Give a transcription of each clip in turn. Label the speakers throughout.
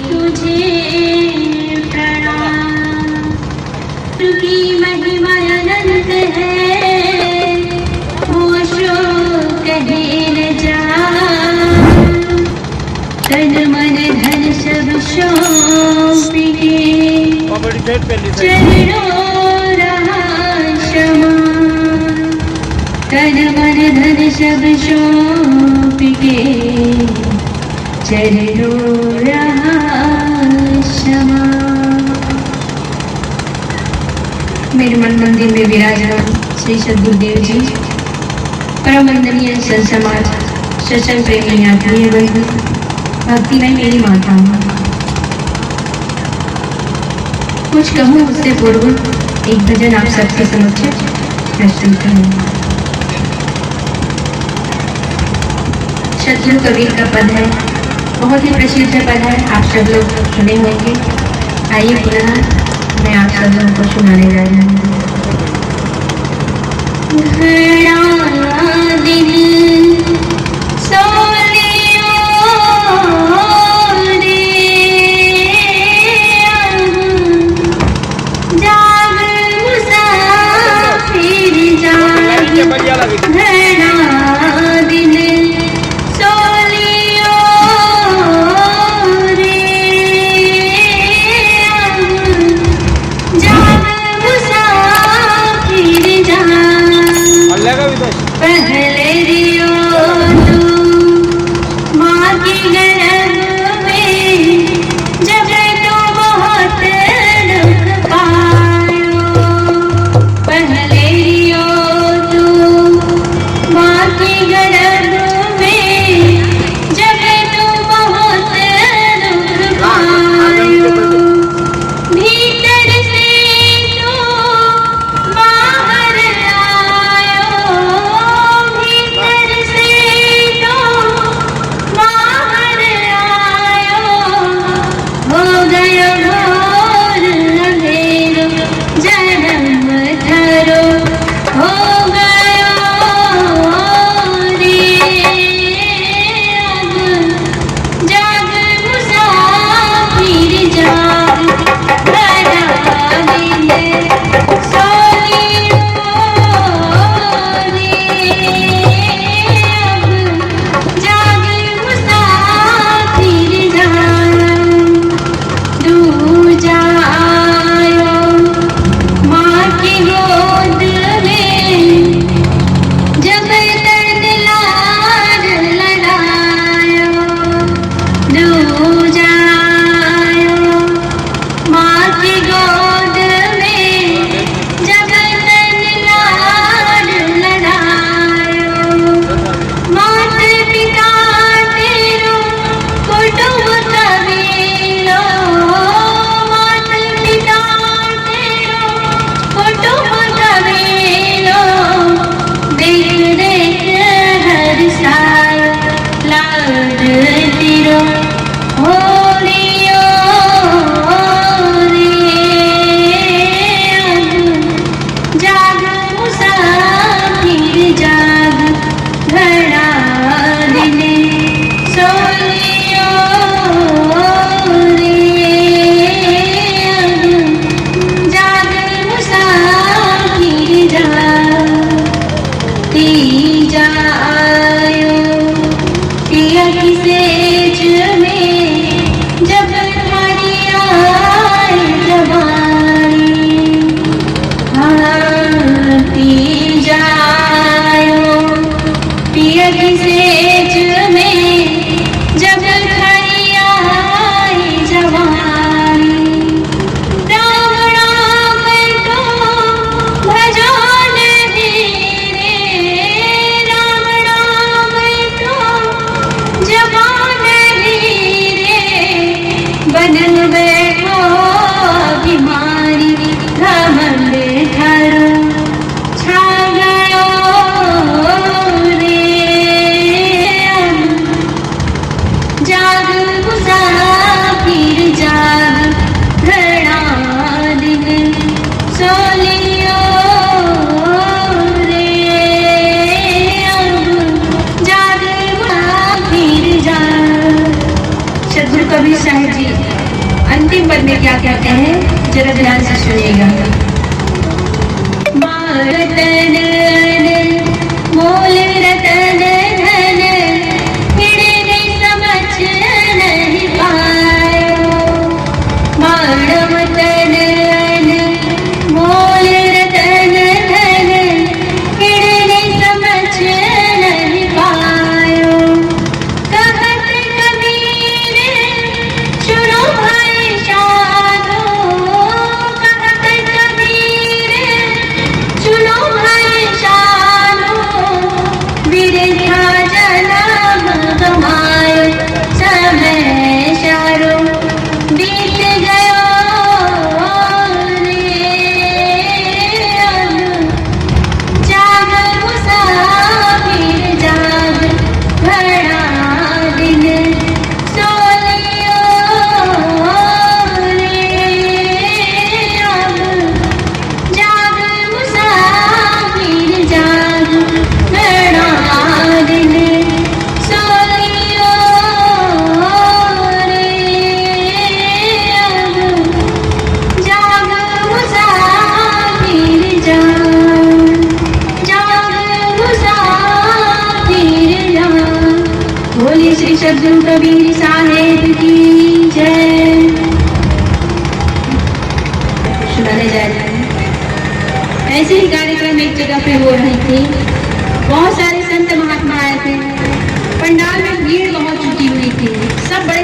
Speaker 1: तुझे प्रणाम। की महिमा अनंत है, होशो कहे न जाए। तन मन धन सब सौंप के चरणों रहा क्षमा। तन मन धन सब सौंप के चरणों रहा क्षमा। मेरे मन मंदिर में विराजमान श्री सद्गुरुदेव जी, परम वंदनीय संत समाज, सत्संग प्रेमी आत्मीय बंधु, भक्ति में मेरी माता। कुछ कहूँ उससे पूर्व एक भजन आप सबके समक्ष प्रस्तुत करूँ। शत्रु कबीर का पद है, बहुत ही प्रसिद्ध पद है, आप सब लोग सुने होंगे। आइए पुनः मैं आप सब लोगों को सुनाने जा रही हूँ। घड़ा दिन सोलियो रे, जाग मुसाफिर जाग। घड़ा दिन सोलियो रे, जाग मुसाफिर जाग। पहले रियो सद्गुरु कबीर साहिब जी अंतिम पद में क्या कहते हैं, जरा ध्यान से सुनिएगा। मोल रतन धन हिड़ने समझ नहीं पायो, मानव तन मोल रतन धन हिड़ने समझ नहीं पायो। कहत कबीर सुनो भाई साधो, कहत कबीर सुनो भाई साधो, बिरथा जन्म गमाए समय सारो बीत गयो रे। जाग मुसाफिर जाग घड़ा दिन सोलियो रे। जाग मुसाफिर जाग घड़ा दिन सोलियो रे। जाग मुसाफिर जाग मुसाफिर जाग। बोलिए श्री सद्गुरु कबीर साहेब की जय। सुनाने जा रहे हैं, ऐसे ही कार्यक्रम एक जगह पे हो रही थी। बहुत सारे संत महात्मा आए थे, पंडाल में भीड़ बहुत जुटी हुई थी। सब बड़े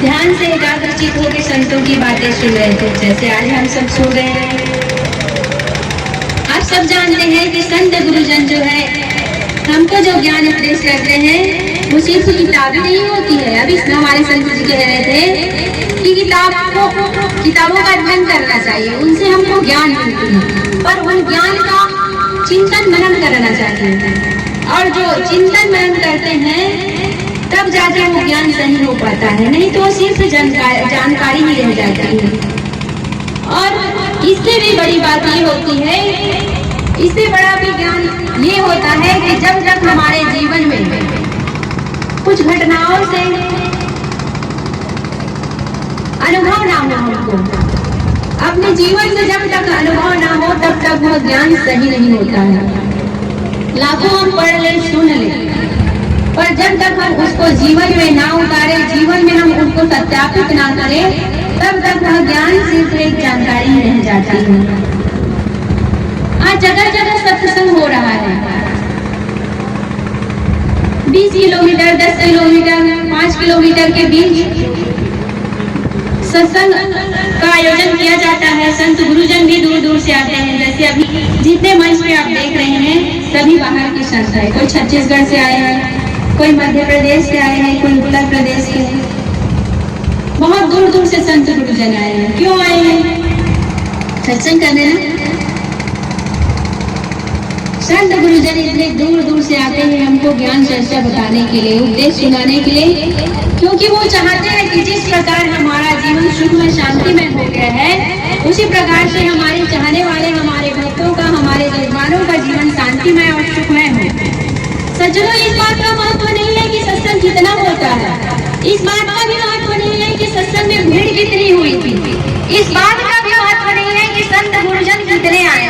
Speaker 1: ध्यान से एकाग्रचित होकर संतों की बातें सुन रहे थे, जैसे आज हम सब सुन रहे हैं। आप सब जानते हैं कि संत गुरुजन जो है हमको जो ज्ञान उपदेश करते हैं वो सिर्फ किताबें नहीं होती है। अभी हमारे संत जी कह रहे थे कि किताबों का अध्ययन करना चाहिए, उनसे हमको ज्ञान मिलती है, पर उन ज्ञान का चिंतन मनन करना चाहिए। और जो चिंतन मनन करते हैं तब जाके वो ज्ञान सही हो पाता है, नहीं तो सिर्फ जानकारी ही रह जाती है। और इससे भी बड़ी बात ये होती है, इससे बड़ा भी ज्ञान ये होता है कि जब तक हमारे जीवन में कुछ घटनाओं से अनुभव ना हो, हमको अपने जीवन से जब तक अनुभव ना हो तब तक वह ज्ञान सही नहीं होता है। लाखों हम पढ़ ले सुन ले, पर जब तक हम उसको जीवन में ना उतारे, जीवन में हम उसको सत्यापित ना करें, तब तक वह ज्ञान सिर्फ एक जानकारी ही रह जाती है। आज जगह जगह सत्संग हो रहा है। 20 किलोमीटर 10 किलोमीटर 5 किलोमीटर के बीच सत्संग का आयोजन किया जाता है। संत गुरुजन भी दूर दूर से आते हैं। जैसे अभी जितने मंच पे आप देख रहे हैं सभी बाहर के संत है। कोई छत्तीसगढ़ से आए हैं, कोई मध्य प्रदेश से आए हैं, कोई उत्तर प्रदेश से है। बहुत दूर दूर से संत गुरुजन आए हैं। क्यों आए हैं? सत्संग करने ना। संत गुरुजन इतने दूर दूर से आते हैं हमको ज्ञान चर्चा बताने के लिए, उपदेश सुनाने के लिए, क्योंकि वो चाहते हैं कि जिस प्रकार हमारा जीवन सुख में शांति में हो गया है, उसी प्रकार से हमारे चाहने वाले, हमारे भक्तों का, हमारे जजमानों का जीवन शांतिमय और सुखमय हो। सज्जनों, इस बात का महत्व नहीं है कि सत्संग कितना होता है, इस बात का भी महत्व नहीं है कि सत्संग में भीड़ कितनी हुई थी, इस बात का भी महत्व नहीं है कि संत गुरुजन कितने आए,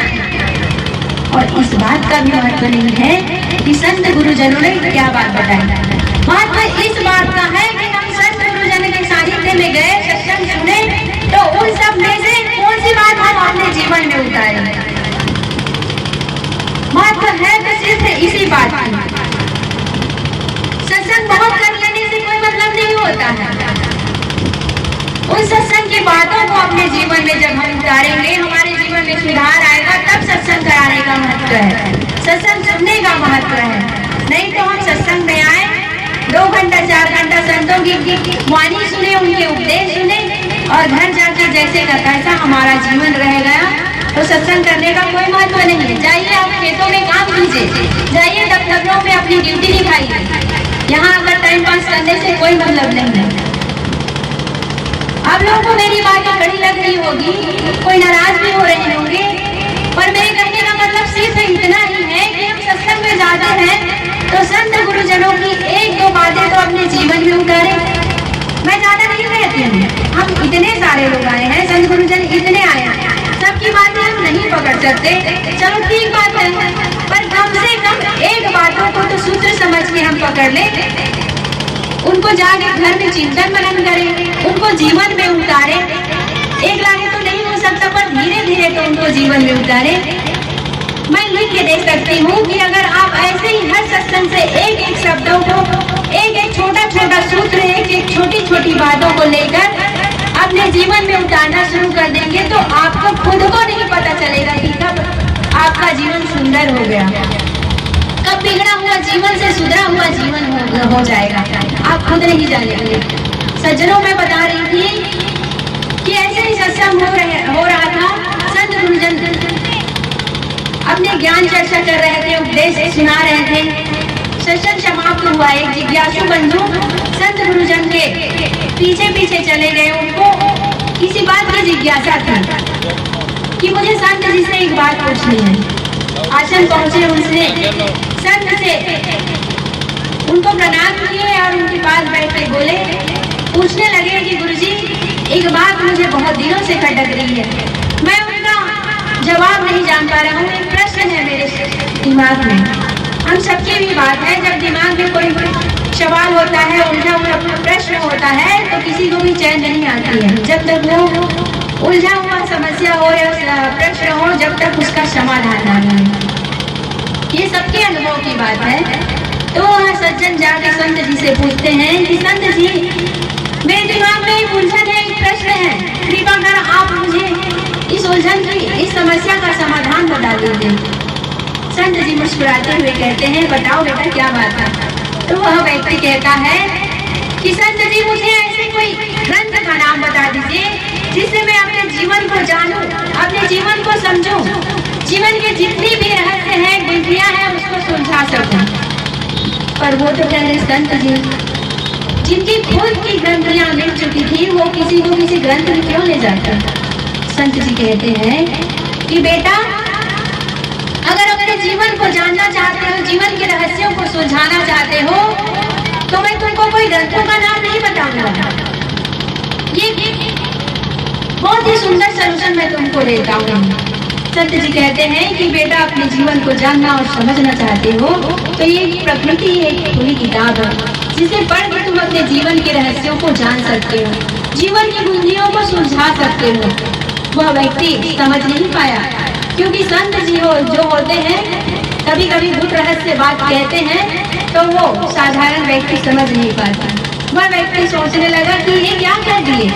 Speaker 1: और इस बात का भी महत्व नहीं है कि संत गुरुजनों ने क्या बात बताई। महत्व इस बात का है कि हम संत गुरुजन के सानिध्य में गए, सत्संग सुने, तो उन सब में से कौन सी बात हम अपने जीवन में उतारे। महत्व है तो सिर्फ इसी बात की। सत्संग बहुत कर लेने से कोई मतलब नहीं होता है। उन सत्संग की बातों को अपने जीवन में जब हम उतारेंगे, हमारे जीवन में सुधार आएगा, तब सत्संग कराने का महत्व है, सत्संग सुनने का महत्व है। नहीं तो हम सत्संग में आए, 2 घंटा 4 घंटा संतों की वाणी सुने, उनके उपदेश सुने, और घर जाके जैसे का तैसा हमारा जीवन रह गया, तो सत्संग करने का कोई महत्व नहीं है। जाइए आप खेतों में काम कीजिए, जाइए दफ्तरों में अपनी ड्यूटी दिखाइए, यहाँ अगर टाइम पास करने से कोई मतलब नहीं है। आप लोगों को मेरी बातें कड़ी लग रही होगी, कोई नाराज भी हो रहे होंगे, पर मेरे कहने का मतलब सिर्फ इतना ही है कि हम सत्संग में जाते हैं तो संत गुरुजनों की 1-2 बातें तो अपने जीवन में उतारें, सकते, चलो ठीक बात है, पर कम से कम एक बातों को तो सूत्र समझ के हम पकड़ ले, उनको जाके घर में चिंतन मनन करें, उनको जीवन में उतारे। एक लागे तो नहीं हो सकता, पर धीरे धीरे तो उनको जीवन में उतारे। मैं लिख के दे सकती हूँ कि अगर आप ऐसे ही हर सत्संग से एक एक शब्दों को, एक एक छोटा छोटा सूत्र, एक एक छोटी छोटी बातों को लेकर अपने जीवन में उतारना शुरू कर देंगे तो आपको खुद को नहीं पता चलेगा कि कब आपका जीवन सुंदर हो गया, कब बिगड़ा हुआ जीवन से सुधरा हुआ जीवन हो जाएगा, आप खुद नहीं जानेंगे। सज्जनों, मैं बता रही थी कि ऐसे ही सत्संग हो रहा था। संत गुरुजन अपने ज्ञान चर्चा कर रहे थे, उपदेश सुना रहे थे। सत्संग समाप्त हुआ। एक जिज्ञासु बंधु संत गुरुजन के पीछे पीछे चले गए। उनको किसी बात की जिज्ञासा थी कि मुझे संत जी से एक बात पूछनी है। आश्रम पहुंचे, उसने संत से उनको प्रणाम किए और उनके पास बैठ के बोले, पूछने लगे कि गुरुजी, एक बात मुझे बहुत दिनों से खटक रही है, मैं उनका जवाब नहीं जान पा रहा हूँ। एक प्रश्न है मेरे दिमाग में। हम सबकी भी बात है, जब दिमाग में कोई सवाल होता है, उलझा हुआ प्रश्न होता है, तो किसी को भी चैन नहीं आती है जब तक वो उलझा हुआ समस्या हो या प्रश्न हो, जब तक उसका समाधान ना मिले। ये सबके अनुभव की बात है। तो वहाँ सज्जन जाके संत जी से पूछते हैं कि संत जी, मेरे दिमाग में एक उलझन है, एक प्रश्न है, कृपा कर आप मुझे इस उलझन की, इस समस्या का समाधान बता दीजिए। संत जी मुस्कुराते हुए कहते हैं, बताओ बेटा क्या बात है। तो वह व्यक्ति कहता है कि संत जी, मुझे ऐसे कोई ग्रंथ का नाम बता दीजिए जिससे मैं अपने जीवन को जानूं, अपने जीवन को समझूं, जीवन के जितनी भी रहस्य हैं, गुंथियां हैं, उसको सुलझा सकूं। पर वो तो कह रहे संत जी, जिनकी खुद की ग्रंथियां मिल चुकी थी, वो किसी को किसी ग्रंथ में क्यों ले जाते। संत जी कहते हैं कि बेटा, अगर अपने जीवन को जानना चाहते हो, जीवन के रहस्यों को सुलझाना चाहते हो, तो मैं तुमको कोई ग्रंथों का नाम नहीं बताऊंगा। ये बहुत ही सुंदर सलूशन मैं तुमको देता हूँ। संत जी कहते हैं कि बेटा, अपने जीवन को जानना और समझना चाहते हो तो ये प्रकृति एक खुली किताब है, जिसे पढ़ के तुम अपने जीवन के रहस्यों को जान सकते हो, जीवन की गुंथियों को सुलझा सकते हो। वह व्यक्ति समझ नहीं पाया, क्योंकि संत जी जो होते हैं, कभी कभी गुप्त रहस्य बात कहते हैं तो वो साधारण व्यक्ति समझ नहीं पाता। वह व्यक्ति सोचने लगा कि ये क्या कह दिए,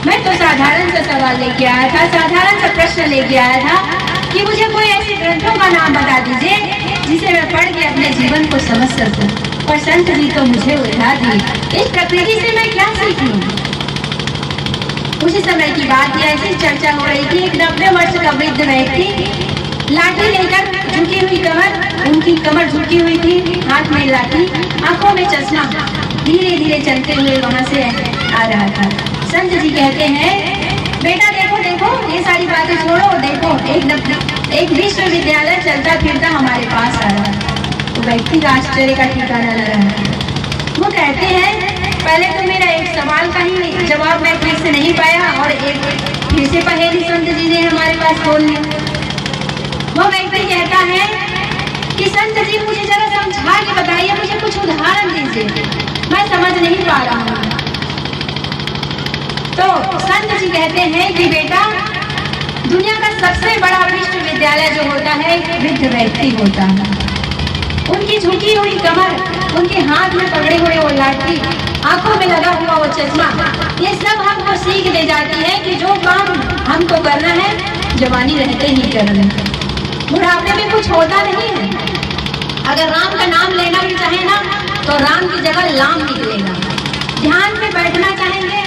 Speaker 1: मैं तो साधारण सा सवाल लेके आया था, साधारण सा प्रश्न लेके आया था कि मुझे कोई ऐसे ग्रंथों का नाम बता दीजिए जिसे मैं पढ़ के अपने जीवन को समझ सकूं। पर संत जी तो मुझे उलझा दी, इस प्रकृति से मैं क्या सीखूं। उसी समय की बात है, ऐसी चर्चा हो रही थी। एक 90 वर्ष का वृद्ध व्यक्ति लाठी लेकर, झुकी हुई कमर, उनकी कमर झुकी हुई थी, हाथ में लाठी, आंखों में चश्मा, धीरे धीरे चलते हुए वहां से आ रहा था। संत जी कहते हैं, बेटा देखो देखो, ये सारी बातें छोड़ो, देखो एक विश्वविद्यालय चलता फिरता हमारे पास आ रहा है। तो व्यक्ति का आश्चर्य का ठिकाना न रहा। वो कहते हैं, पहले तो मेरा एक सवाल का ही जवाब मैं ठीक से नहीं पाया और एक फिर से पहेली संत जी ने हमारे पास खोल ली। वो व्यक्ति कहता है कि संत जी, मुझे जरा समझा के बताइए, मुझे कुछ उदाहरण दीजिए, मैं समझ नहीं पा रहा हूँ। तो संत जी कहते हैं कि बेटा, दुनिया का सबसे बड़ा विश्वविद्यालय जो होता है, एक वृद्ध व्यक्ति होता है। उनकी झुकी हुई कमर, उनके हाथ में पकड़े हुए वो लाठी, आंखों में लगा हुआ वो चश्मा, ये सब हमको सीख दे जाती है कि जो काम हमको करना है, जवानी रहते ही करना है, बुढ़ापे में कुछ होता नहीं है। अगर राम का नाम लेना भी चाहे ना, तो राम की जगह लाम निकलेगा। ध्यान में बैठना चाहेंगे,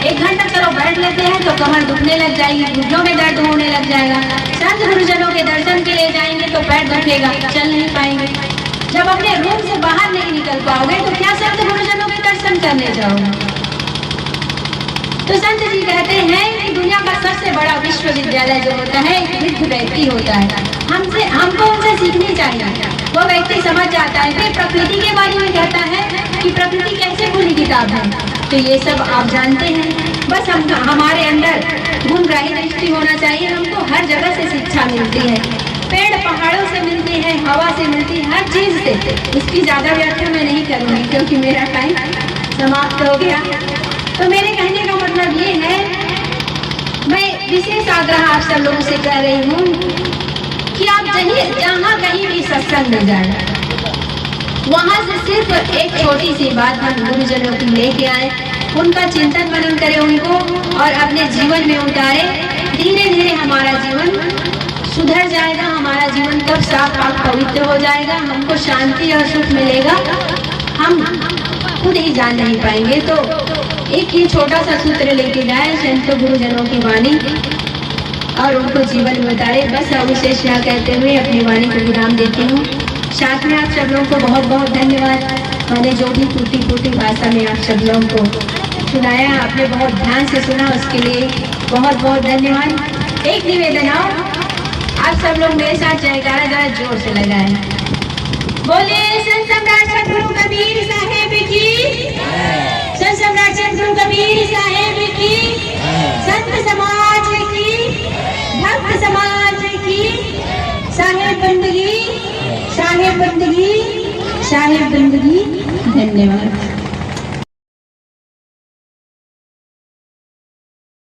Speaker 1: 1 घंटा चलो बैठ लेते हैं, तो कमर दुखने लग जाएगी, घुटनों में दर्द होने लग जाएगा। संत गुरुजनों के दर्शन के लिए जाएंगे तो पैर दुखेगा, चल नहीं पाएंगे। जब अपने रूम से बाहर नहीं निकल पाओगे तो क्या संत गुरुजनों के दर्शन करने जाओगे। तो संत जी कहते हैं कि दुनिया का सबसे बड़ा विश्वविद्यालय जो होता है, एक वृद्ध व्यक्ति होता है। हमको उनसे सीखनी चाहिए। वो व्यक्ति समझ जाता है, फिर प्रकृति के बारे में कहता है कि प्रकृति कैसे खुली किताब है। तो ये सब आप जानते हैं। बस हमारे अंदर गुण रहित दृष्टि होना चाहिए। हमको हर जगह से शिक्षा मिलती है, पेड़ पहाड़ों से मिलती है, हवा से मिलती है, हर चीज से। इसकी ज्यादा व्याख्या मैं नहीं करूंगी क्योंकि मेरा टाइम समाप्त हो गया। तो मेरे कहने का मतलब ये है, मैं विशेष आग्रह आप सब लोगों से कर रही हूँ कि आप जहाँ कहीं भी सत्संग में जाए, वहां से सिर्फ एक छोटी सी बात हम गुरुजनों की लेके आए, उनका चिंतन मनन करें उनको और अपने जीवन में उतारे। धीरे धीरे हमारा जीवन सुधर जाएगा, हमारा जीवन कब साफ पाक पवित्र हो जाएगा, हमको शांति और सुख मिलेगा, हम खुद ही जान नहीं पाएंगे। तो एक ही छोटा सा सूत्र लेके जाए संत गुरुजनों की वाणी और उनको जीवन में उतारे। बस अविशेष यहाँ कहते हुए अपनी वाणी को विराम देती हूँ। साथ में आप सब लोगों को बहुत बहुत धन्यवाद। मैंने जो भी टूटी फूटी भाषा में आप सब लोगों को सुनाया, आपने बहुत ध्यान से सुना, उसके लिए बहुत बहुत धन्यवाद। एक निवेदन और, आप सब लोग मेरे साथ जयकारा जरा जोर से लगाएं। बोले संत सम्राट सतगुरु कबीर साहेब की, संत सम्राट सतगुरु कबीर साहेब की, संत समाज की, भक्त समाज की, साहेब बंदगी, साहेब बंदगी, साहेब बंदगी। धन्यवाद।